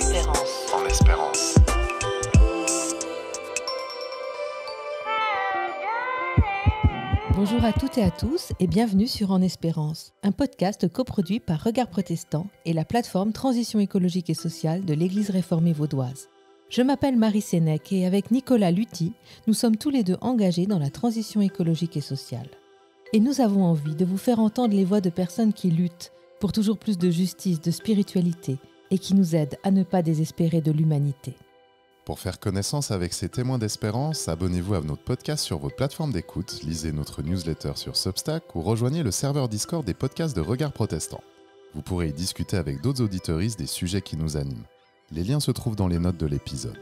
espérance. En espérance. Bonjour à toutes et à tous et bienvenue sur En Espérance, un podcast coproduit par Regard Protestant et la plateforme Transition écologique et sociale de l'Église réformée vaudoise. Je m'appelle Marie Sénèque et avec Nicolas Lutti, nous sommes tous les deux engagés dans la transition écologique et sociale. Et nous avons envie de vous faire entendre les voix de personnes qui luttent pour toujours plus de justice, de spiritualité et qui nous aident à ne pas désespérer de l'humanité. Pour faire connaissance avec ces témoins d'espérance, abonnez-vous à notre podcast sur votre plateforme d'écoute, lisez notre newsletter sur Substack ou rejoignez le serveur Discord des podcasts de Regard Protestant. Vous pourrez y discuter avec d'autres auditeuristes des sujets qui nous animent. Les liens se trouvent dans les notes de l'épisode.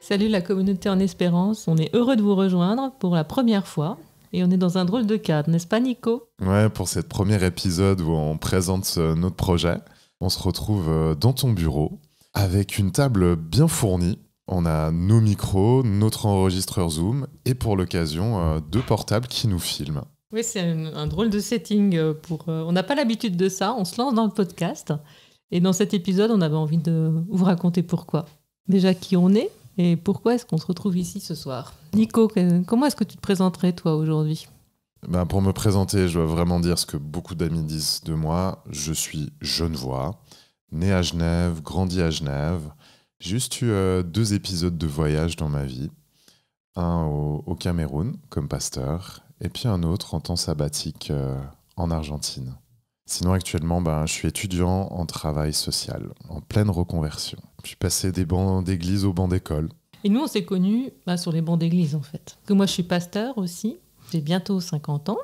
Salut la communauté En Espérance, on est heureux de vous rejoindre pour la première fois et on est dans un drôle de cadre, n'est-ce pas Nico ? Ouais, pour cette premier épisode où on présente notre projet, on se retrouve dans ton bureau avec une table bien fournie. On a nos micros, notre enregistreur Zoom et pour l'occasion, 2 portables qui nous filment. Oui, c'est un drôle de setting. On n'a pas l'habitude de ça, on se lance dans le podcast. Et dans cet épisode, on avait envie de vous raconter pourquoi. Déjà qui on est et pourquoi est-ce qu'on se retrouve ici ce soir. Nico, comment est-ce que tu te présenterais toi aujourd'hui ? Pour me présenter, je dois vraiment dire ce que beaucoup d'amis disent de moi. Je suis genevois, né à Genève, grandi à Genève. J'ai juste eu 2 épisodes de voyage dans ma vie. Un au Cameroun, comme pasteur, et puis un autre en temps sabbatique en Argentine. Sinon, actuellement, je suis étudiant en travail social, en pleine reconversion. Je suis passé des bancs d'église aux bancs d'école. Et nous, on s'est connus sur les bancs d'église, en fait. Parce que moi, je suis pasteur aussi. J'ai bientôt 50 ans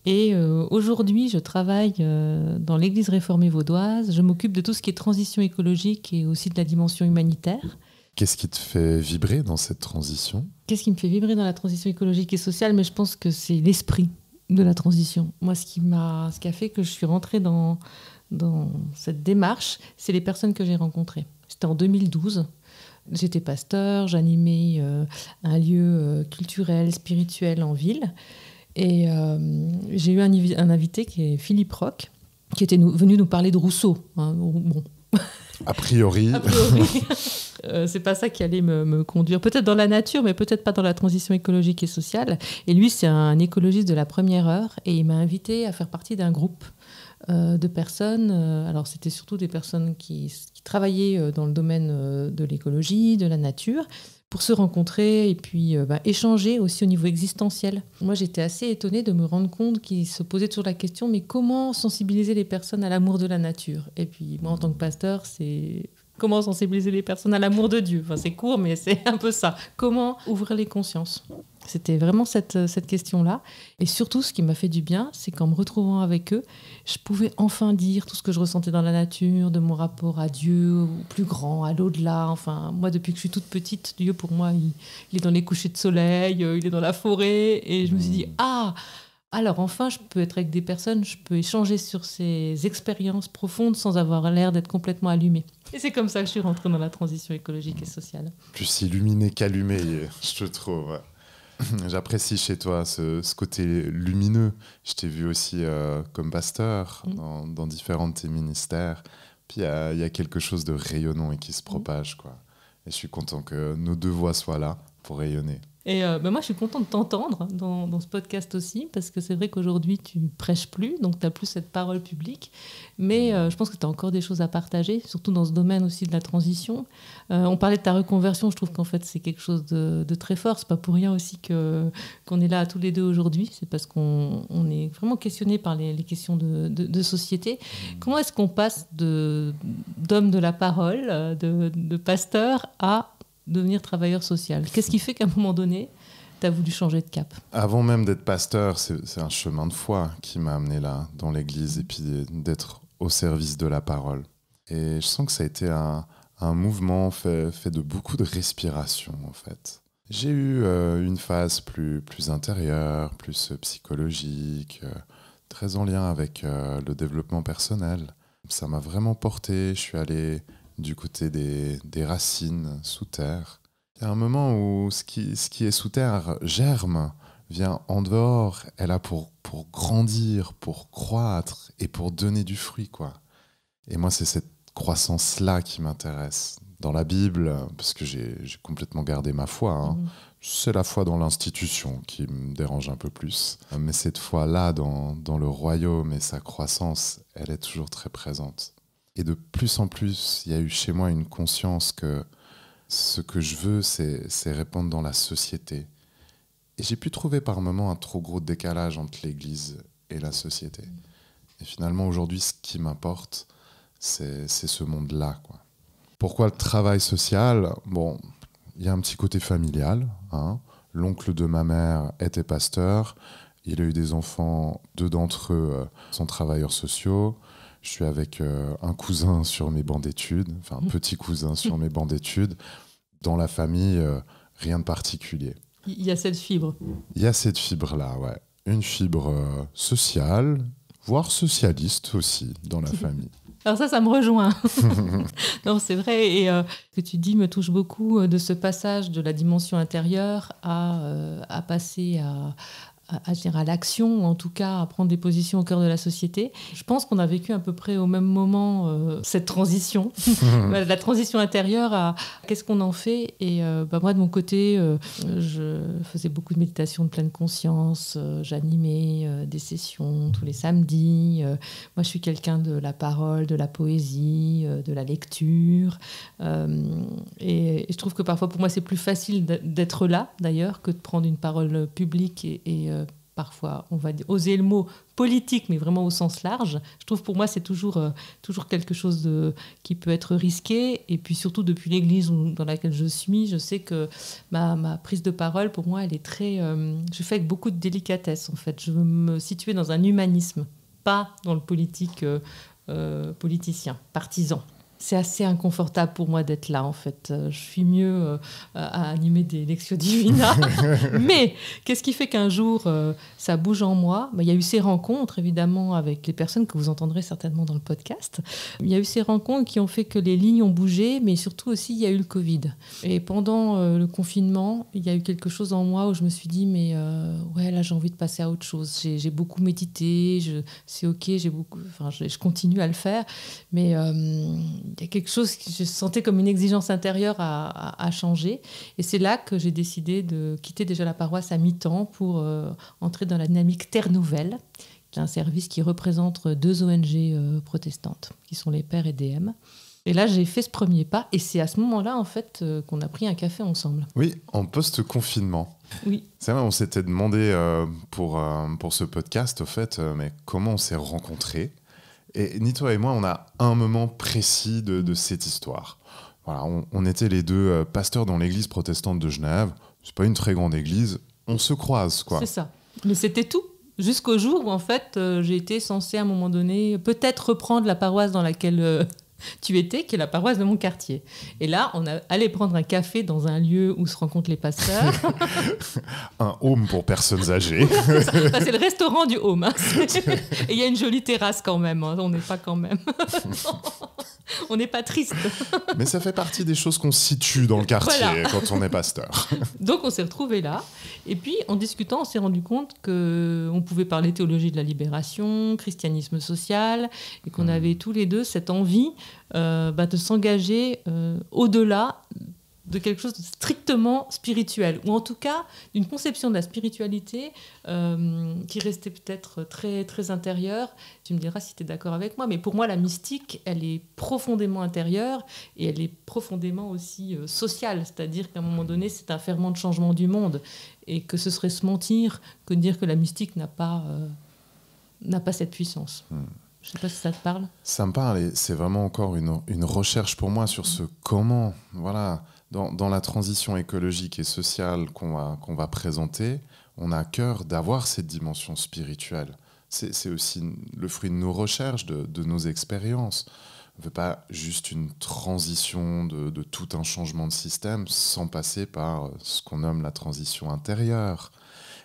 et aujourd'hui, je travaille dans l'Église réformée vaudoise. Je m'occupe de tout ce qui est transition écologique et aussi de la dimension humanitaire. Qu'est-ce qui te fait vibrer dans cette transition ? Qu'est-ce qui me fait vibrer dans la transition écologique et sociale ? Mais je pense que c'est l'esprit de la transition. Moi, ce qui a fait que je suis rentrée dans cette démarche, c'est les personnes que j'ai rencontrées. C'était en 2012. J'étais pasteur, j'animais un lieu culturel, spirituel en ville. Et j'ai eu un invité qui est Philippe Roch, qui était venu nous parler de Rousseau. Bon. A priori. C'est pas ça qui allait me conduire. Peut-être dans la nature, mais peut-être pas dans la transition écologique et sociale. Et lui, c'est un écologiste de la première heure. Et il m'a invité à faire partie d'un groupe de personnes. Alors, c'était surtout des personnes qui travaillaient dans le domaine de l'écologie, de la nature, pour se rencontrer et puis échanger aussi au niveau existentiel. Moi, j'étais assez étonnée de me rendre compte qu'ils se posaient toujours la question, mais comment sensibiliser les personnes à l'amour de la nature ? Et puis, moi, en tant que pasteur, c'est comment sensibiliser les personnes à l'amour de Dieu ? Enfin, c'est court, mais c'est un peu ça. Comment ouvrir les consciences ? C'était vraiment cette question-là. Et surtout, ce qui m'a fait du bien, c'est qu'en me retrouvant avec eux, je pouvais enfin dire tout ce que je ressentais dans la nature, de mon rapport à Dieu, au plus grand, à l'au-delà. Enfin, moi, depuis que je suis toute petite, Dieu, pour moi, il est dans les couchers de soleil, il est dans la forêt. Et je me suis dit, alors enfin, je peux être avec des personnes, je peux échanger sur ces expériences profondes sans avoir l'air d'être complètement allumée. Et c'est comme ça que je suis rentrée dans la transition écologique et sociale. Plus illuminé qu'allumé, je te trouve. J'apprécie chez toi ce côté lumineux. Je t'ai vu aussi comme pasteur dans différents de tes ministères. Puis il y a quelque chose de rayonnant et qui se propage, quoi. Et je suis content que nos 2 voix soient là pour rayonner. Et moi, je suis contente de t'entendre dans ce podcast aussi, parce que c'est vrai qu'aujourd'hui, tu prêches plus, donc tu n'as plus cette parole publique. Mais je pense que tu as encore des choses à partager, surtout dans ce domaine aussi de la transition. On parlait de ta reconversion, je trouve qu'en fait, c'est quelque chose de très fort. C'est pas pour rien aussi qu'on est là tous les deux aujourd'hui. C'est parce qu'on est vraiment questionnés par les questions de société. Comment est-ce qu'on passe d'homme de la parole, de pasteur, à devenir travailleur social ? Qu'est-ce qui fait qu'à un moment donné, tu as voulu changer de cap ? Avant même d'être pasteur, c'est un chemin de foi qui m'a amené là, dans l'église, et puis d'être au service de la parole. Et je sens que ça a été un mouvement fait de beaucoup de respiration, en fait. J'ai eu une phase plus intérieure, plus psychologique, très en lien avec le développement personnel. Ça m'a vraiment porté, je suis allé du côté des racines sous terre. Il y a un moment où ce qui est sous terre germe, vient en dehors, elle a pour grandir, pour croître et pour donner du fruit, quoi. Et moi, c'est cette croissance-là qui m'intéresse. Dans la Bible, parce que j'ai complètement gardé ma foi, hein, c'est la foi dans l'institution qui me dérange un peu plus. Mais cette foi-là dans le royaume et sa croissance, elle est toujours très présente. Et de plus en plus, il y a eu chez moi une conscience que ce que je veux, c'est répondre dans la société. Et j'ai pu trouver par moments un trop gros décalage entre l'Église et la société. Et finalement, aujourd'hui, ce qui m'importe, c'est ce monde-là, quoi. Pourquoi le travail social ? Bon, il y a un petit côté familial, hein. L'oncle de ma mère était pasteur. Il a eu des enfants, 2 d'entre eux sont travailleurs sociaux. Je suis avec un cousin sur mes bancs d'études, enfin un petit cousin sur mes bancs d'études. Dans la famille, rien de particulier. Il y a cette fibre. Il y a cette fibre-là, ouais. Une fibre sociale, voire socialiste aussi, dans la famille. Alors ça me rejoint. Non, c'est vrai. Et ce que tu dis me touche beaucoup de ce passage de la dimension intérieure à passer à l'action, ou en tout cas à prendre des positions au cœur de la société. Je pense qu'on a vécu à peu près au même moment cette transition, la transition intérieure à qu'est-ce qu'on en fait. Et moi, de mon côté, je faisais beaucoup de méditation de pleine conscience, j'animais des sessions tous les samedis. Moi, je suis quelqu'un de la parole, de la poésie, de la lecture. Et je trouve que parfois, pour moi, c'est plus facile d'être là, d'ailleurs, que de prendre une parole publique et parfois, on va oser le mot politique, mais vraiment au sens large. Je trouve pour moi, c'est toujours quelque chose qui peut être risqué. Et puis surtout, depuis l'Église dans laquelle je suis, je sais que ma prise de parole, pour moi, elle est très... je fais avec beaucoup de délicatesse, en fait. Je veux me situer dans un humanisme, pas dans le politique politicien, partisan. C'est assez inconfortable pour moi d'être là, en fait. Je suis mieux à animer des lectio divina. Mais qu'est-ce qui fait qu'un jour, ça bouge en moi ? Il y a eu ces rencontres, évidemment, avec les personnes que vous entendrez certainement dans le podcast. Il y a eu ces rencontres qui ont fait que les lignes ont bougé, mais surtout aussi, il y a eu le Covid. Et pendant le confinement, il y a eu quelque chose en moi où je me suis dit, mais ouais, là, j'ai envie de passer à autre chose. J'ai beaucoup médité, c'est OK, je continue à le faire, mais... il y a quelque chose que je sentais comme une exigence intérieure à changer. Et c'est là que j'ai décidé de quitter déjà la paroisse à mi-temps pour entrer dans la dynamique Terre Nouvelle, qui est un service qui représente 2 ONG protestantes, qui sont les Pères et DM. Et là, j'ai fait ce premier pas. Et c'est à ce moment-là, en fait, qu'on a pris un café ensemble. Oui, en post-confinement. Oui. C'est vrai, on s'était demandé pour ce podcast, au fait, mais comment on s'est rencontrés. Et ni toi et moi, on a un moment précis de cette histoire. Voilà, on était les 2 pasteurs dans l'église protestante de Genève. C'est pas une très grande église. On se croise, quoi. C'est ça. Mais c'était tout. Jusqu'au jour où, en fait, j'ai été censée, à un moment donné, peut-être reprendre la paroisse dans laquelle... tu étais, qui est la paroisse de mon quartier. Et là, on allait prendre un café dans un lieu où se rencontrent les pasteurs. Un home pour personnes âgées. C'est le restaurant du home. Hein. Et il y a une jolie terrasse quand même. Hein. On n'est pas quand même... on n'est pas triste. Mais ça fait partie des choses qu'on situe dans le quartier quand on est pasteur. Donc on s'est retrouvés là. Et puis en discutant, on s'est rendu compte qu'on pouvait parler théologie de la libération, christianisme social, et qu'on avait tous les 2 cette envie de s'engager au-delà de quelque chose de strictement spirituel, ou en tout cas d'une conception de la spiritualité qui restait peut-être très, très intérieure. Tu me diras si tu es d'accord avec moi, mais pour moi la mystique, elle est profondément intérieure et elle est profondément aussi sociale, c'est-à-dire qu'à un moment donné c'est un ferment de changement du monde, et que ce serait se mentir que de dire que la mystique n'a pas cette puissance. Je ne sais pas si ça te parle. Ça me parle, et c'est vraiment encore une recherche pour moi sur ce comment, voilà. Dans la transition écologique et sociale qu'on va présenter, on a à cœur d'avoir cette dimension spirituelle. C'est aussi le fruit de nos recherches, de nos expériences. On ne veut pas juste une transition de tout un changement de système sans passer par ce qu'on nomme la transition intérieure.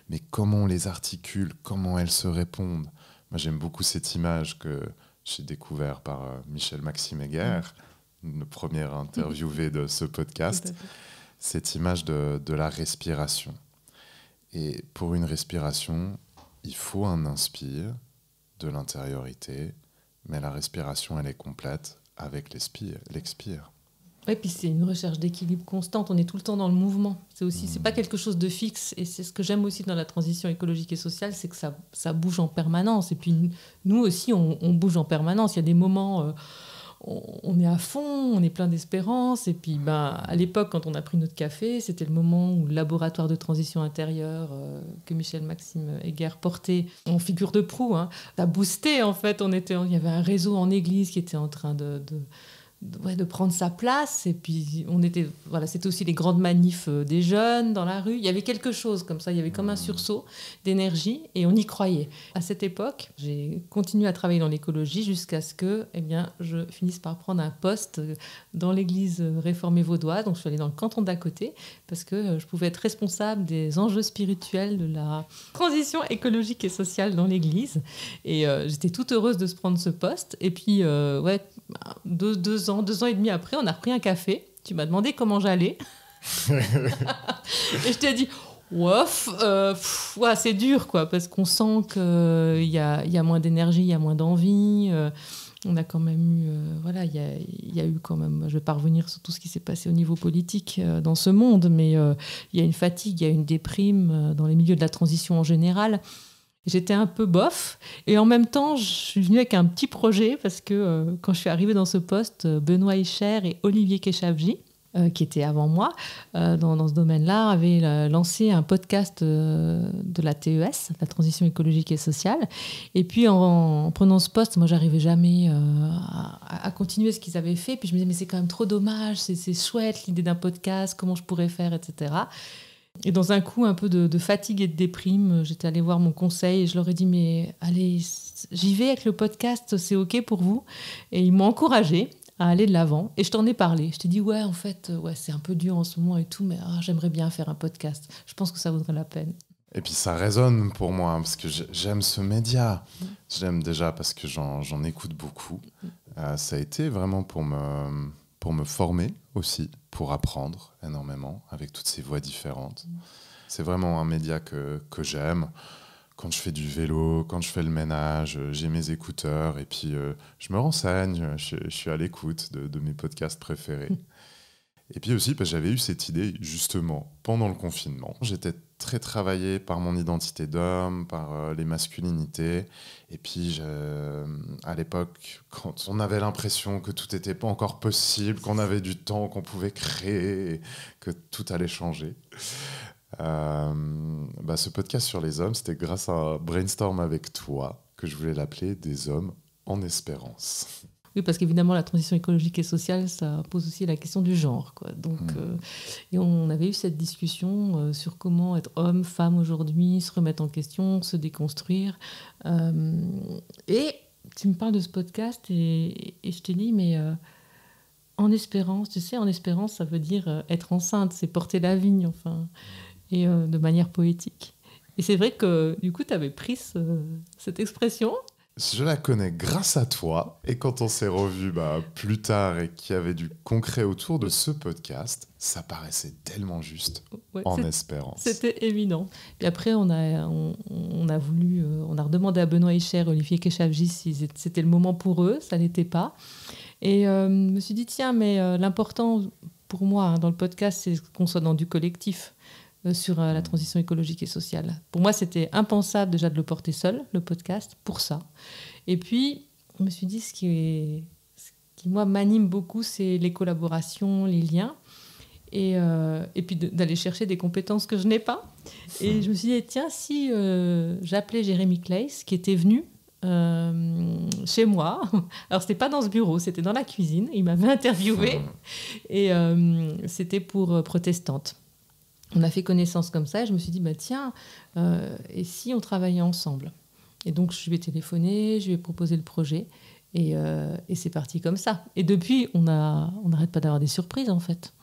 Mais comment on les articule, comment elles se répondent. Moi, j'aime beaucoup cette image que j'ai découverte par Michel Maxime Heger, le premier interviewé de ce podcast, cette image de la respiration. Et pour une respiration, il faut un inspire de l'intériorité mais la respiration, elle est complète avec l'expire. Ouais, puis c'est une recherche d'équilibre constante. On est tout le temps dans le mouvement. C'est pas quelque chose de fixe. Et c'est ce que j'aime aussi dans la transition écologique et sociale, c'est que ça bouge en permanence. Et puis nous aussi, on bouge en permanence. Il y a des moments, on est à fond, on est plein d'espérance. Et puis, à l'époque, quand on a pris notre café, c'était le moment où le laboratoire de transition intérieure que Michel-Maxime Heger portait en figure de proue, ça a boosté en fait. Il y avait un réseau en église qui était en train de prendre sa place, et puis c'était aussi les grandes manifs des jeunes dans la rue. Il y avait quelque chose comme ça, il y avait comme un sursaut d'énergie, et on y croyait. À cette époque, j'ai continué à travailler dans l'écologie jusqu'à ce que je finisse par prendre un poste dans l'église réformée vaudoise. Donc je suis allée dans le canton d'à côté, parce que je pouvais être responsable des enjeux spirituels de la transition écologique et sociale dans l'église. Et j'étais toute heureuse de se prendre ce poste. Et puis, deux ans et demi après, on a repris un café. Tu m'as demandé comment j'allais. Et je t'ai dit, c'est dur, quoi, parce qu'on sent qu'il y a moins d'énergie, il y a moins d'envie. On a quand même eu... il y a eu quand même... Je ne vais pas revenir sur tout ce qui s'est passé au niveau politique dans ce monde, mais il y a une fatigue, il y a une déprime dans les milieux de la transition en général. J'étais un peu bof, et en même temps, je suis venue avec un petit projet, parce que quand je suis arrivée dans ce poste, Benoît Hicher et Olivier Keshavji, qui étaient avant moi, dans ce domaine-là, avaient lancé un podcast de la TES, la transition écologique et sociale. Et puis, en prenant ce poste, moi, j'arrivais jamais à continuer ce qu'ils avaient fait. Puis je me disais, mais c'est quand même trop dommage, c'est chouette l'idée d'un podcast, comment je pourrais faire, etc. Et dans un coup un peu de fatigue et de déprime, j'étais allée voir mon conseil et je leur ai dit, mais allez, j'y vais avec le podcast, c'est OK pour vous? Et ils m'ont encouragée à aller de l'avant, et je t'en ai parlé. Je t'ai dit, en fait, c'est un peu dur en ce moment et tout, mais j'aimerais bien faire un podcast. Je pense que ça vaudrait la peine. Et puis ça résonne pour moi, parce que j'aime ce média. J'aime déjà parce que j'en écoute beaucoup. Ça a été vraiment pour me former aussi, pour apprendre énormément avec toutes ces voix différentes. C'est vraiment un média que j'aime. Quand je fais du vélo, quand je fais le ménage, j'ai mes écouteurs et puis je me renseigne, je suis à l'écoute de mes podcasts préférés. Et puis aussi, parce que j'avais eu cette idée justement pendant le confinement. J'étais très travaillé par mon identité d'homme, par les masculinités. Et puis, à l'époque, quand on avait l'impression que tout n'était pas encore possible, qu'on avait du temps, qu'on pouvait créer, que tout allait changer. Ce podcast sur les hommes, c'était grâce à un brainstorm avec toi que je voulais l'appeler « Des hommes en espérance ». Oui, parce qu'évidemment, la transition écologique et sociale, ça pose aussi la question du genre, quoi. Donc, et on avait eu cette discussion sur comment être homme, femme aujourd'hui, se remettre en question, se déconstruire. Et tu me parles de ce podcast et je te dis, mais en espérance, tu sais, en espérance, ça veut dire être enceinte, c'est porter la vigne, enfin, et de manière poétique. Et c'est vrai que, du coup, tu avais pris cette expression. Je la connais grâce à toi, et quand on s'est revus plus tard et qu'il y avait du concret autour de ce podcast, ça paraissait tellement juste, en espérance. C'était évident. Puis après, on a redemandé à Benoît Hicher, Olivier Keshavji si c'était le moment pour eux, ça l'était pas. Et je me suis dit, tiens, mais l'important pour moi dans le podcast, c'est qu'on soit dans du collectif. Sur la transition écologique et sociale. Pour moi, c'était impensable déjà de le porter seul, le podcast, pour ça. Et puis, je me suis dit, ce qui moi, m'anime beaucoup, c'est les collaborations, les liens, et puis d'aller chercher des compétences que je n'ai pas. Et je me suis dit, tiens, si j'appelais Jérémy Claes, qui était venu chez moi. Alors, c'était pas dans ce bureau, c'était dans la cuisine. Il m'avait interviewé, et c'était pour Protestante. On a fait connaissance comme ça, et je me suis dit, tiens, et si on travaillait ensemble? Et donc, je lui ai téléphoné, je lui ai proposé le projet, et c'est parti comme ça. Et depuis, on n'arrête pas d'avoir des surprises, en fait.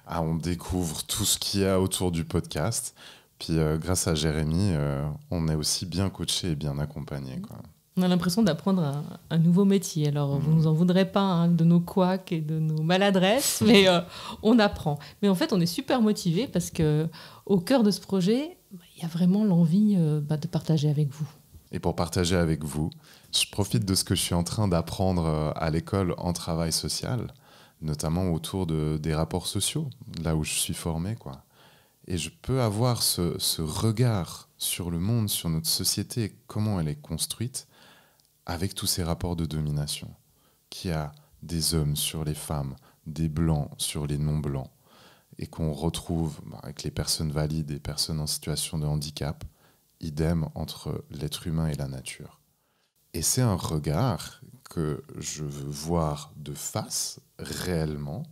On découvre tout ce qu'il y a autour du podcast. Puis, grâce à Jérémy, on est aussi bien coaché et bien accompagné, quoi. On a l'impression d'apprendre un nouveau métier. Alors, vous ne nous en voudrez pas de nos couacs et de nos maladresses, mais on apprend. Mais en fait, on est super motivés parce qu'au cœur de ce projet, il y a vraiment l'envie de partager avec vous. et pour partager avec vous. Je profite de ce que je suis en train d'apprendre à l'école en travail social, notamment autour des rapports sociaux, là où je suis formé, quoi. Et je peux avoir ce regard sur le monde, sur notre société, comment elle est construite, avec tous ces rapports de domination, qu'il y a des hommes sur les femmes, des blancs sur les non-blancs, et qu'on retrouve avec les personnes valides et personnes en situation de handicap, idem entre l'être humain et la nature. Et c'est un regard que je veux voir de face, réellement,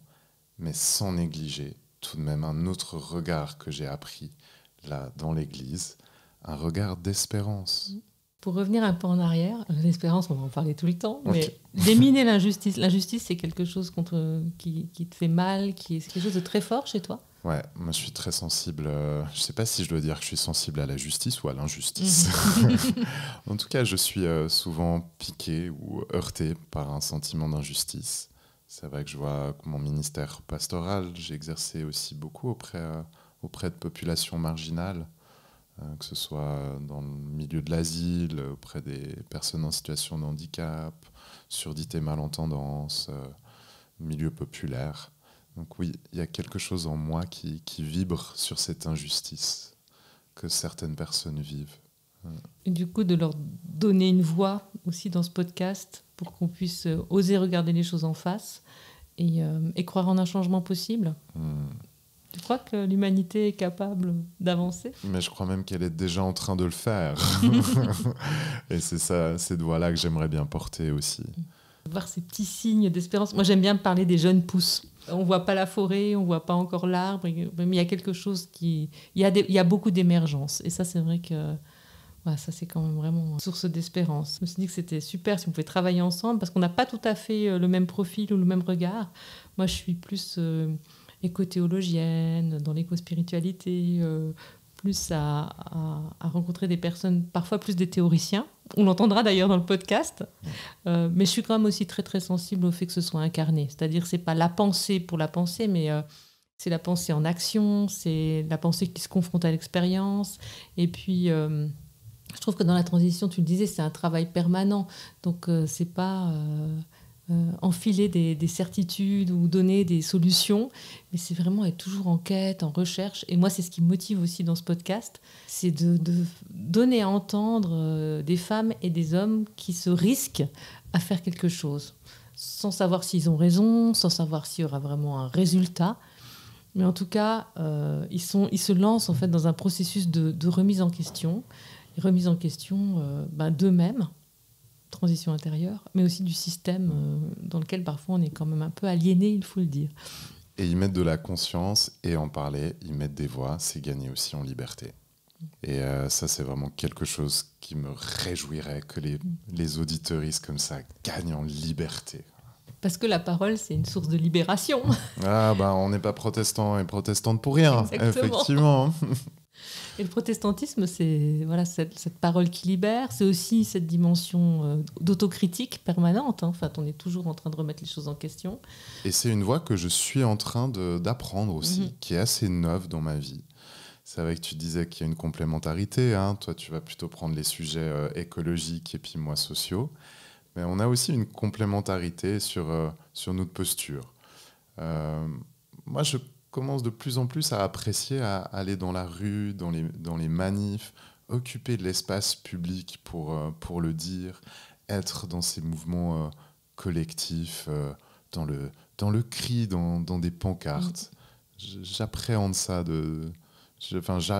mais sans négliger tout de même un autre regard que j'ai appris là dans l'Église, un regard d'espérance. Pour revenir un peu en arrière, l'espérance, on va en parler tout le temps, Ok. mais d'éminer l'injustice. L'injustice, c'est quelque chose qui te fait mal, c'est quelque chose de très fort chez toi. Ouais, moi je suis très sensible. Je sais pas si je dois dire que je suis sensible à la justice ou à l'injustice. En tout cas, je suis souvent piqué ou heurté par un sentiment d'injustice. C'est vrai que je vois que mon ministère pastoral, j'ai exercé aussi beaucoup auprès de populations marginales, que ce soit dans le milieu de l'asile, auprès des personnes en situation de handicap, surdité malentendance, milieu populaire. Donc oui, il y a quelque chose en moi qui vibre sur cette injustice que certaines personnes vivent. Et du coup, de leur donner une voix aussi dans ce podcast pour qu'on puisse oser regarder les choses en face et croire en un changement possible. Tu crois que l'humanité est capable d'avancer ? Mais je crois même qu'elle est déjà en train de le faire. Et c'est ça, cette voix-là que j'aimerais bien porter aussi. Voir ces petits signes d'espérance. Moi, j'aime bien parler des jeunes pousses. On ne voit pas la forêt, on ne voit pas encore l'arbre, mais il y a quelque chose il y a beaucoup d'émergence. Et ça, c'est vrai que ça, c'est quand même vraiment une source d'espérance. Je me suis dit que c'était super si on pouvait travailler ensemble, parce qu'on n'a pas tout à fait le même profil ou le même regard. Moi, je suis plus éco-théologienne, dans l'éco-spiritualité, plus à rencontrer des personnes, parfois plus des théoriciens. On l'entendra d'ailleurs dans le podcast. Mais je suis quand même aussi très, très sensible au fait que ce soit incarné. C'est-à-dire que ce n'est pas la pensée pour la pensée, mais c'est la pensée en action, c'est la pensée qui se confronte à l'expérience. Et puis, je trouve que dans la transition, tu le disais, c'est un travail permanent. Donc, ce n'est pas enfiler des certitudes ou donner des solutions, mais c'est vraiment être toujours en quête, en recherche. Et moi, c'est ce qui me motive aussi dans ce podcast, c'est de donner à entendre des femmes et des hommes qui se risquent à faire quelque chose, sans savoir s'ils ont raison, sans savoir s'il y aura vraiment un résultat. Mais en tout cas, ils se lancent en fait dans un processus de remise en question, d'eux-mêmes, transition intérieure, mais aussi du système dans lequel parfois on est quand même un peu aliéné, il faut le dire. Et ils mettent de la conscience, et en parler, ils mettent des voix, c'est gagner aussi en liberté. Et ça, c'est vraiment quelque chose qui me réjouirait que les auditeuristes comme ça gagnent en liberté. Parce que la parole, c'est une source de libération. Ah, on n'est pas protestants et protestantes pour rien. Exactement. Effectivement. Et le protestantisme, c'est cette parole qui libère, c'est aussi cette dimension d'autocritique permanente. Enfin, on est toujours en train de remettre les choses en question. Et c'est une voie que je suis en train d'apprendre aussi, qui est assez neuve dans ma vie. C'est vrai que tu disais qu'il y a une complémentarité. Toi, tu vas plutôt prendre les sujets écologiques et puis moi sociaux. Mais on a aussi une complémentarité sur notre posture. Moi, je commence de plus en plus à apprécier à aller dans la rue, dans les manifs, occuper de l'espace public pour le dire, être dans ces mouvements collectifs, dans le cri, dans des pancartes. J'appréhende ça,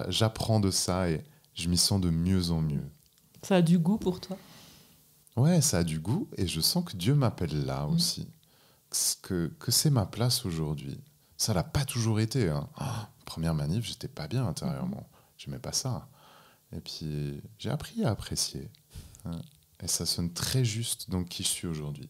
j'apprends de ça et je m'y sens de mieux en mieux. Ça a du goût pour toi ? Ouais, ça a du goût et je sens que Dieu m'appelle là aussi, que c'est ma place aujourd'hui. Ça l'a pas toujours été. Première manif, j'étais pas bien intérieurement. J'aimais pas ça. Et puis, j'ai appris à apprécier. Et ça sonne très juste dans qui je suis aujourd'hui.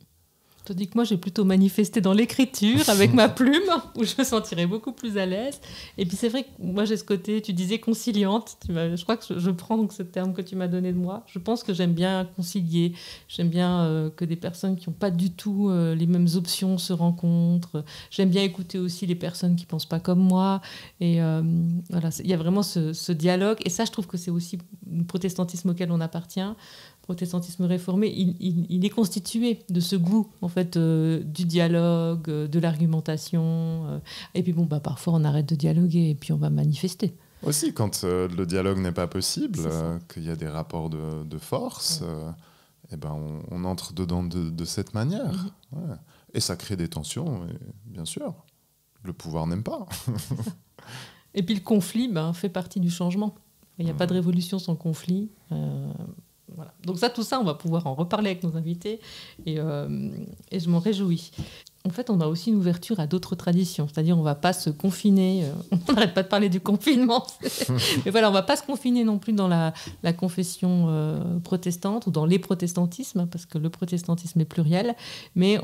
Tandis que moi, j'ai plutôt manifesté dans l'écriture avec ma plume, où je me sentirais beaucoup plus à l'aise. Et puis c'est vrai que moi, j'ai ce côté, tu disais conciliante. Je crois que je prends donc ce terme que tu m'as donné de moi. Je pense que j'aime bien concilier. J'aime bien que des personnes qui n'ont pas du tout les mêmes options se rencontrent. J'aime bien écouter aussi les personnes qui ne pensent pas comme moi. Et voilà, il y a vraiment ce dialogue. Et ça, je trouve que c'est aussi le protestantisme auquel on appartient. Protestantisme réformé, il est constitué de ce goût en fait du dialogue, de l'argumentation. Et puis parfois on arrête de dialoguer et puis on va manifester. Aussi, quand le dialogue n'est pas possible, qu'il y a des rapports de force, eh ben on entre dedans de cette manière. Ouais. Et ça crée des tensions, et bien sûr. Le pouvoir n'aime pas. Et puis le conflit fait partie du changement. Il n'y a pas de révolution sans conflit. Voilà. Donc tout ça, on va pouvoir en reparler avec nos invités et je m'en réjouis. En fait, on a aussi une ouverture à d'autres traditions, c'est-à-dire on ne va pas se confiner, on n'arrête pas de parler du confinement, mais voilà, on ne va pas se confiner non plus dans la confession protestante ou dans les protestantismes, parce que le protestantisme est pluriel, mais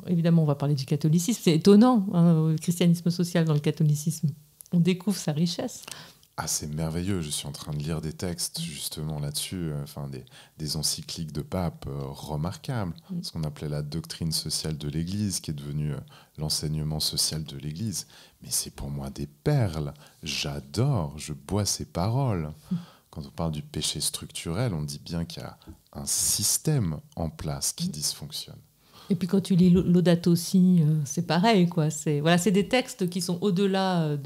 évidemment, on va parler du catholicisme, c'est étonnant, le christianisme social dans le catholicisme, on découvre sa richesse. Ah, c'est merveilleux, je suis en train de lire des textes justement là-dessus, des encycliques de pape remarquables, ce qu'on appelait la doctrine sociale de l'Église, qui est devenue l'enseignement social de l'Église. Mais c'est pour moi des perles, j'adore, je bois ces paroles. Quand on parle du péché structurel, on dit bien qu'il y a un système en place qui dysfonctionne. Et puis quand tu lis Laudato Si, c'est pareil, quoi. C'est des textes qui sont au-delà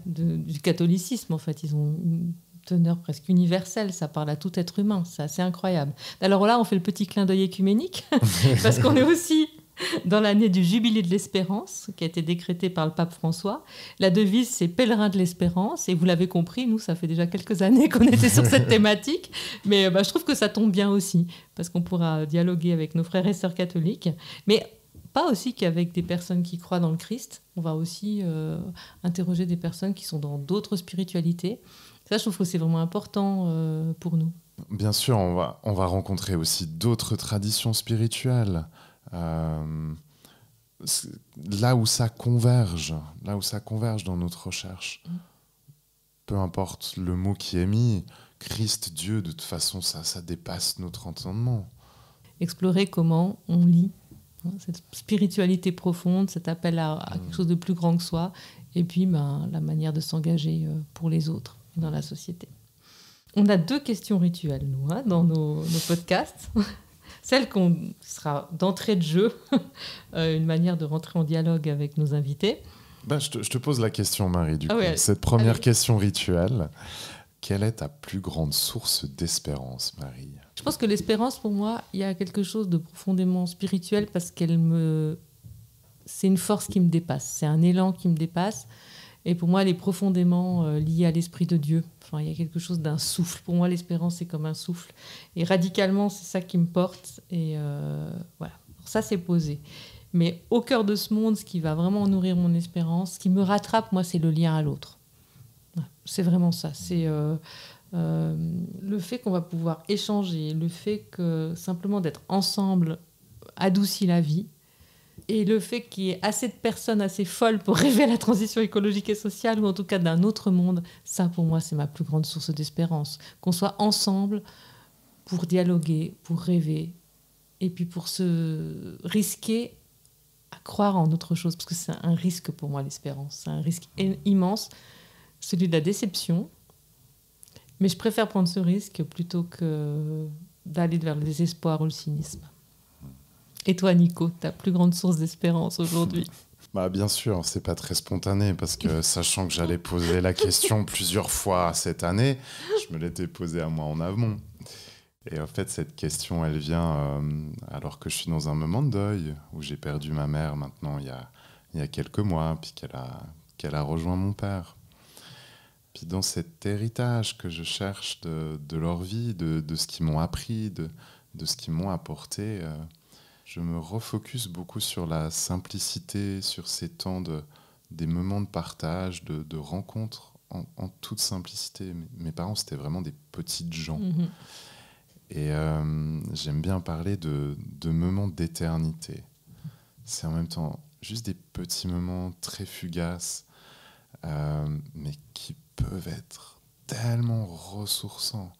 du catholicisme, en fait. Ils ont une teneur presque universelle, ça parle à tout être humain, c'est assez incroyable. Alors là, on fait le petit clin d'œil écuménique, parce qu'on est aussi dans l'année du Jubilé de l'Espérance, qui a été décrété par le pape François. La devise, c'est « Pèlerin de l'Espérance », et vous l'avez compris, nous, ça fait déjà quelques années qu'on était sur cette thématique, mais je trouve que ça tombe bien aussi, parce qu'on pourra dialoguer avec nos frères et sœurs catholiques, mais pas aussi qu'avec des personnes qui croient dans le Christ, on va aussi interroger des personnes qui sont dans d'autres spiritualités. Ça, je trouve que c'est vraiment important pour nous. Bien sûr, on va rencontrer aussi d'autres traditions spirituelles, là où ça converge dans notre recherche. Peu importe le mot qui est mis, Christ, Dieu, de toute façon, ça dépasse notre entendement. Explorer comment on lit cette spiritualité profonde, cet appel à quelque chose de plus grand que soi, et puis la manière de s'engager pour les autres dans la société. On a 2 questions rituelles, nous, dans nos podcasts. Celle qu'on sera d'entrée de jeu, une manière de rentrer en dialogue avec nos invités. Je te pose la question, Marie, du coup. Ouais, cette première question rituelle, quelle est ta plus grande source d'espérance, Marie ? Je pense que l'espérance, pour moi, il y a quelque chose de profondément spirituel parce c'est une force qui me dépasse, c'est un élan qui me dépasse. Et pour moi, elle est profondément liée à l'Esprit de Dieu. Enfin, il y a quelque chose d'un souffle. Pour moi, l'espérance, c'est comme un souffle. Et radicalement, c'est ça qui me porte. Et voilà. Alors ça, c'est posé. Mais au cœur de ce monde, ce qui va vraiment nourrir mon espérance, ce qui me rattrape, moi, c'est le lien à l'autre. C'est vraiment ça. C'est le fait qu'on va pouvoir échanger, le fait que simplement d'être ensemble adoucit la vie. Et le fait qu'il y ait assez de personnes assez folles pour rêver à la transition écologique et sociale, ou en tout cas d'un autre monde, ça pour moi c'est ma plus grande source d'espérance. Qu'on soit ensemble pour dialoguer, pour rêver, et puis pour se risquer à croire en autre chose, parce que c'est un risque pour moi l'espérance, c'est un risque immense, celui de la déception, mais je préfère prendre ce risque plutôt que d'aller vers le désespoir ou le cynisme. Et toi, Nico, ta plus grande source d'espérance aujourd'hui ? Bien sûr, c'est pas très spontané parce que sachant que j'allais poser la question plusieurs fois cette année, je me l'étais posée à moi en amont. Et en fait, cette question, elle vient alors que je suis dans un moment de deuil où j'ai perdu ma mère maintenant il y a quelques mois, puis qu'elle a rejoint mon père. Puis dans cet héritage que je cherche de leur vie, de ce qu'ils m'ont appris, de ce qu'ils m'ont apporté, je me refocus beaucoup sur la simplicité, sur ces temps des moments de partage, de rencontres en toute simplicité. Mes parents, c'était vraiment des petites gens. Et j'aime bien parler de moments d'éternité. C'est en même temps juste des petits moments très fugaces, mais qui peuvent être tellement ressourçants,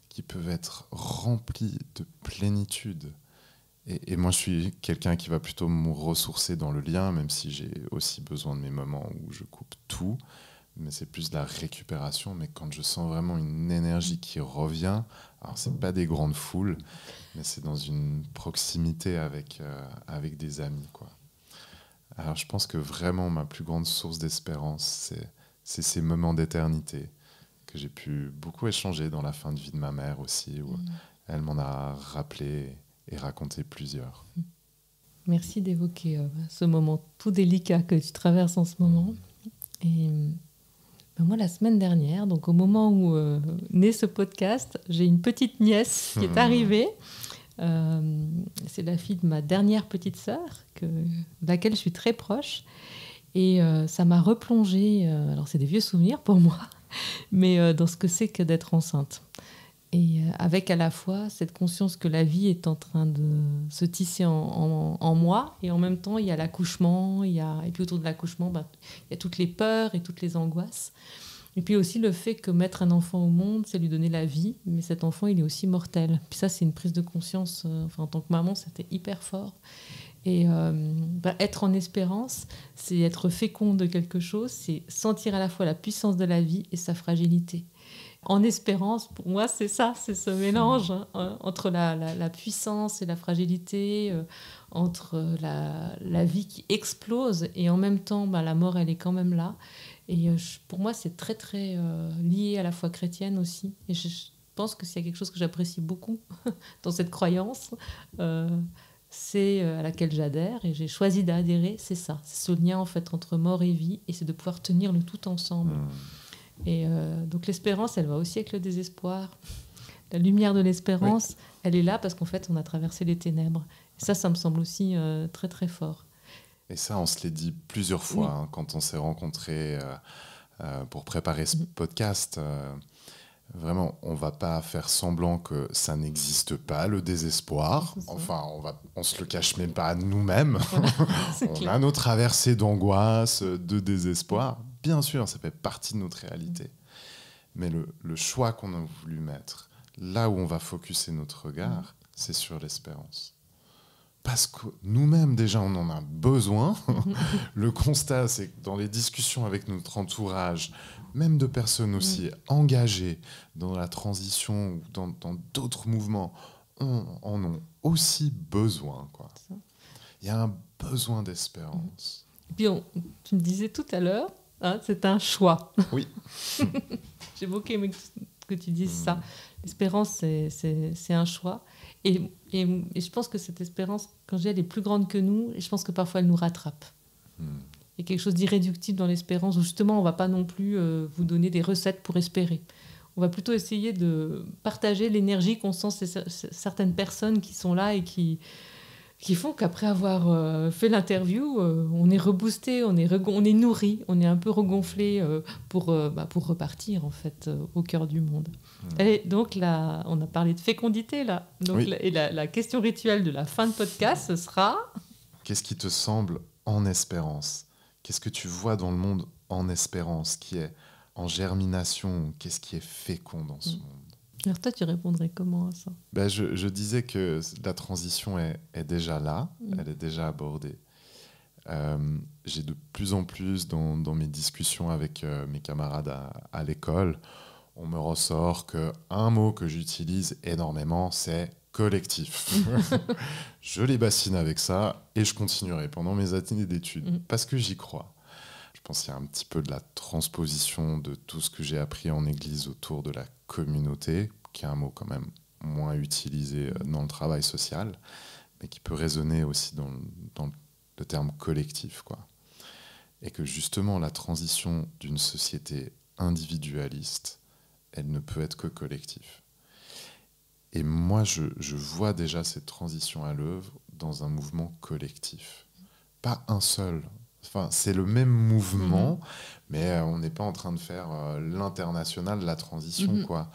qui peuvent être remplis de plénitude. Et moi, je suis quelqu'un qui va plutôt me ressourcer dans le lien, même si j'ai aussi besoin de mes moments où je coupe tout. Mais c'est plus de la récupération. Mais quand je sens vraiment une énergie qui revient, alors c'est pas des grandes foules, mais c'est dans une proximité avec des amis, quoi. Alors je pense que vraiment ma plus grande source d'espérance, c'est ces moments d'éternité que j'ai pu beaucoup échanger dans la fin de vie de ma mère aussi, où elle m'en a rappelé et raconté plusieurs. Merci d'évoquer ce moment tout délicat que tu traverses en ce moment. Et moi, la semaine dernière, donc au moment où naît ce podcast, j'ai une petite nièce qui est arrivée. C'est la fille de ma dernière petite sœur, de laquelle je suis très proche. Et ça m'a replongée, alors c'est des vieux souvenirs pour moi, mais dans ce que c'est que d'être enceinte. Et avec à la fois cette conscience que la vie est en train de se tisser en moi, et en même temps il y a l'accouchement, et puis autour de l'accouchement, il y a toutes les peurs et toutes les angoisses. Et puis aussi le fait que mettre un enfant au monde, c'est lui donner la vie, mais cet enfant il est aussi mortel. Puis ça c'est une prise de conscience, en tant que maman c'était hyper fort. Et être en espérance, c'est être fécond de quelque chose, c'est sentir à la fois la puissance de la vie et sa fragilité. En espérance, pour moi, c'est ça, c'est ce mélange entre la puissance et la fragilité, entre la vie qui explose et en même temps, la mort, elle est quand même là. Et pour moi, c'est très, très lié à la foi chrétienne aussi. Et je pense que s'il y a quelque chose que j'apprécie beaucoup dans cette croyance, c'est à laquelle j'adhère et j'ai choisi d'adhérer, c'est ça. C'est ce lien en fait entre mort et vie et c'est de pouvoir tenir le tout ensemble. Et donc l'espérance, elle va aussi avec le désespoir. La lumière de l'espérance, elle est là parce qu'en fait, on a traversé les ténèbres. Et ça me semble aussi très, très fort. Et ça, on se l'est dit plusieurs fois quand on s'est rencontrés pour préparer ce podcast. Vraiment, on ne va pas faire semblant que ça n'existe pas, le désespoir. Enfin, on ne se le cache même pas à nous-mêmes. On a nos traversées d'angoisse, de désespoir. Bien sûr, ça fait partie de notre réalité. Mais le choix qu'on a voulu mettre, là où on va focuser notre regard, c'est sur l'espérance. Parce que nous-mêmes, déjà, on en a besoin. Le constat, c'est que dans les discussions avec notre entourage, même de personnes aussi engagées dans la transition ou dans d'autres mouvements, en ont aussi besoin, quoi. Il y a un besoin d'espérance. Et puis, tu me disais tout à l'heure, c'est un choix. Oui. J'ai beaucoup aimé que tu dises ça. L'espérance, c'est un choix. Et je pense que cette espérance, quand je dis elle est plus grande que nous, et je pense que parfois elle nous rattrape. Il y a quelque chose d'irréductible dans l'espérance, où justement on ne va pas non plus vous donner des recettes pour espérer. On va plutôt essayer de partager l'énergie qu'ont certaines personnes qui sont là et qui font qu'après avoir fait l'interview, on est reboosté, on est nourri, on est un peu regonflé pour repartir en fait au cœur du monde. Et donc là, on a parlé de fécondité là. Donc, et la question rituelle de la fin de podcast, ce sera... Qu'est-ce qui te semble en espérance ? Qu'est-ce que tu vois dans le monde en espérance, qui est en germination ? Qu'est-ce qui est fécond dans ce monde ? Alors toi, tu répondrais comment à ça ? Je disais que la transition est déjà là, elle est déjà abordée. J'ai de plus en plus dans mes discussions avec mes camarades à l'école, on me ressort qu'un mot que j'utilise énormément, c'est collectif. Je les bassine avec ça et je continuerai pendant mes années d'études parce que j'y crois. Je pense qu'il y a un petit peu de la transposition de tout ce que j'ai appris en église autour de la communauté, qui est un mot quand même moins utilisé dans le travail social, mais qui peut résonner aussi dans le terme collectif, quoi. Et que justement, la transition d'une société individualiste, elle ne peut être que collective. Et moi, je vois déjà cette transition à l'œuvre dans un mouvement collectif. Pas un seul. Enfin, c'est le même mouvement, mais on n'est pas en train de faire l'international de la transition, quoi.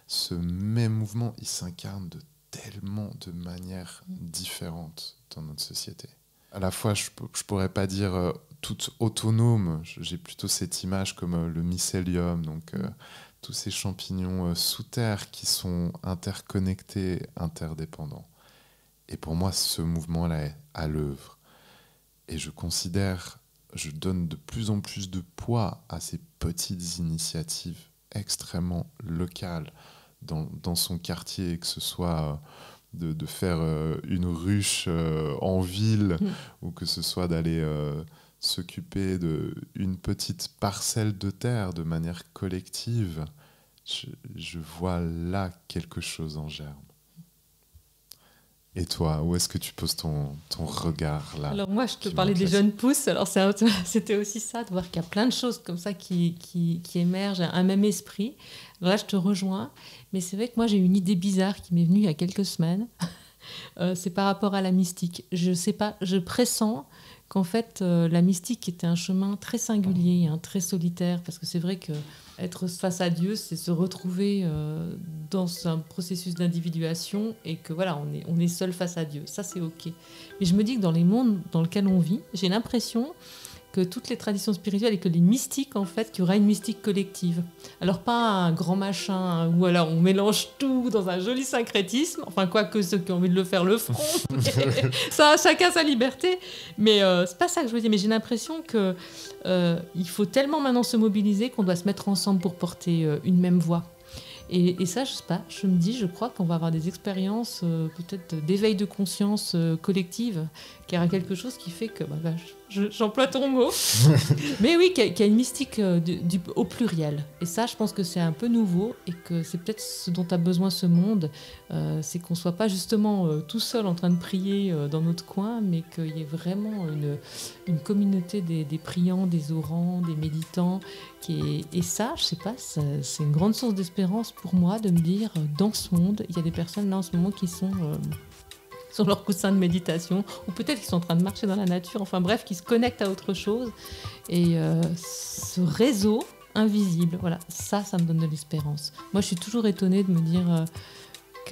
ce même mouvement, il s'incarne de tellement de manières différentes dans notre société. À la fois, je pourrais pas dire tout autonome, j'ai plutôt cette image comme le mycélium, donc tous ces champignons sous terre qui sont interconnectés, interdépendants. Et pour moi, ce mouvement-là est à l'œuvre. Et je donne de plus en plus de poids à ces petites initiatives extrêmement locales dans son quartier, que ce soit de faire une ruche en ville ou que ce soit d'aller s'occuper d'une petite parcelle de terre de manière collective. Je vois là quelque chose en germe. Et toi, où est-ce que tu poses ton regard là? Alors moi, je te parlais des jeunes pousses. Alors c'était aussi ça, de voir qu'il y a plein de choses comme ça qui émergent, un même esprit. Alors là, je te rejoins. Mais c'est vrai que moi, j'ai une idée bizarre qui m'est venue il y a quelques semaines. C'est par rapport à la mystique. Je sais pas, je pressens qu'en fait, la mystique était un chemin très singulier, très solitaire. Parce que c'est vrai que être face à Dieu, c'est se retrouver dans un processus d'individuation et que voilà, on est seul face à Dieu. Ça, c'est OK. Mais je me dis que dans les mondes dans lesquels on vit, j'ai l'impression que toutes les traditions spirituelles et que les mystiques, en fait, qu'il y aura une mystique collective. Alors, pas un grand machin où alors on mélange tout dans un joli syncrétisme, enfin, quoique ceux qui ont envie de le faire le feront, ça, chacun sa liberté. Mais c'est pas ça que je veux dire. Mais j'ai l'impression que il faut tellement maintenant se mobiliser qu'on doit se mettre ensemble pour porter une même voix. Et ça, je sais pas, je me dis, je crois qu'on va avoir des expériences peut-être d'éveil de conscience collective, qu'il y aura quelque chose qui fait que, j'emploie ton mot, mais oui, qu'il y a une mystique au pluriel. Et ça, je pense que c'est un peu nouveau et que c'est peut-être ce dont a besoin ce monde, c'est qu'on soit pas justement tout seul en train de prier dans notre coin, mais qu'il y ait vraiment une communauté des priants, des orants, des méditants. Et ça, je sais pas, c'est une grande source d'espérance pour moi de me dire, dans ce monde, il y a des personnes là en ce moment qui sont sur leur coussin de méditation, ou peut-être qu'ils sont en train de marcher dans la nature, enfin bref, qui se connectent à autre chose. Et ce réseau invisible, voilà, ça me donne de l'espérance. Moi, je suis toujours étonnée de me dire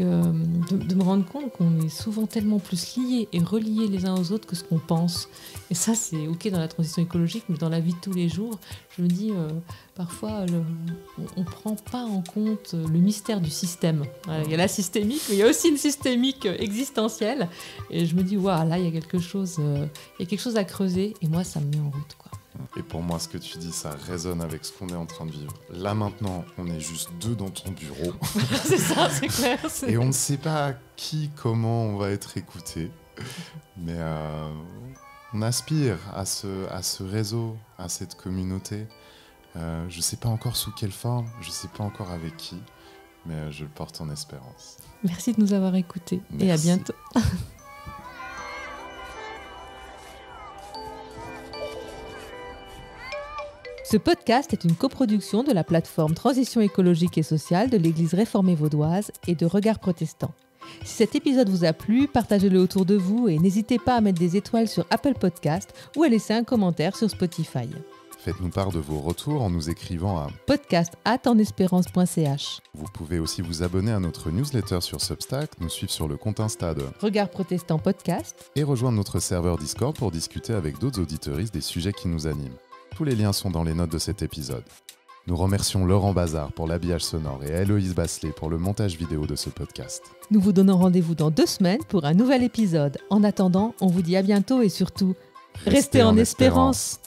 de me rendre compte qu'on est souvent tellement plus liés et reliés les uns aux autres que ce qu'on pense. Et ça, c'est OK dans la transition écologique, mais dans la vie de tous les jours, je me dis, parfois, on ne prend pas en compte le mystère du système. Voilà, il y a la systémique, mais il y a aussi une systémique existentielle. Et je me dis, waouh, là, il y a quelque chose à creuser. Et moi, ça me met en route, quoi. Et pour moi, ce que tu dis, ça résonne avec ce qu'on est en train de vivre. Là, maintenant, on est juste 2 dans ton bureau. C'est ça, c'est clair. Et on ne sait pas qui, comment on va être écouté. Mais on aspire à ce réseau, à cette communauté. Je ne sais pas encore sous quelle forme, je ne sais pas encore avec qui, mais je le porte en espérance. Merci de nous avoir écoutés. Merci. Et à bientôt. Ce podcast est une coproduction de la plateforme Transition écologique et sociale de l'Église réformée vaudoise et de Regard Protestant. Si cet épisode vous a plu, partagez-le autour de vous et n'hésitez pas à mettre des étoiles sur Apple Podcast ou à laisser un commentaire sur Spotify. Faites-nous part de vos retours en nous écrivant à podcast@enespérance.ch. Vous pouvez aussi vous abonner à notre newsletter sur Substack, nous suivre sur le compte Insta de Regard Protestant Podcast et rejoindre notre serveur Discord pour discuter avec d'autres auditeuristes des sujets qui nous animent. Tous les liens sont dans les notes de cet épisode. Nous remercions Laurent Bazard pour l'habillage sonore et Héloïse Basselet pour le montage vidéo de ce podcast. Nous vous donnons rendez-vous dans 2 semaines pour un nouvel épisode. En attendant, on vous dit à bientôt et surtout, restez en espérance.